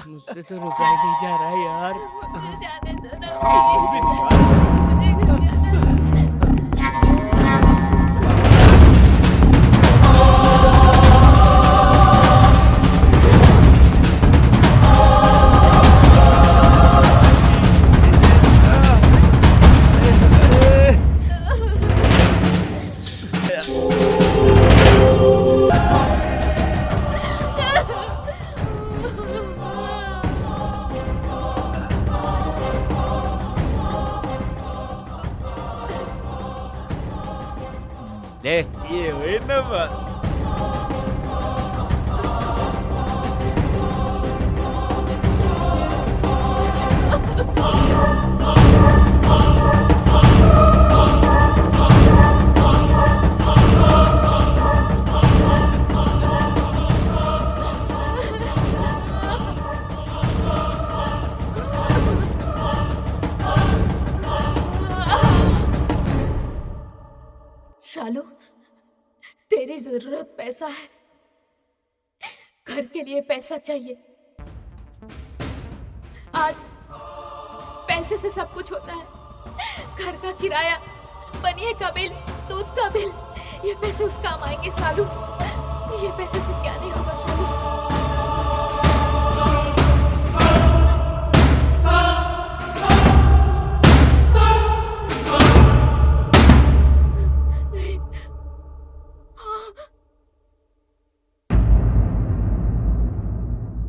S4: मुझसे तो रुका ही नहीं जा रहा यार।
S2: मुझे जाने दो ना प्लीज। मुझे घर जाना है।
S4: ले
S1: ये हुई ना बात।
S2: मेरी जरूरत पैसा है, घर के लिए पैसा चाहिए। आज पैसे से सब कुछ होता है, घर का किराया, बनिए का बिल, दूध का बिल, ये पैसे उस काम आएंगे शालू, ये पैसे से क्या नहीं होगा शालू।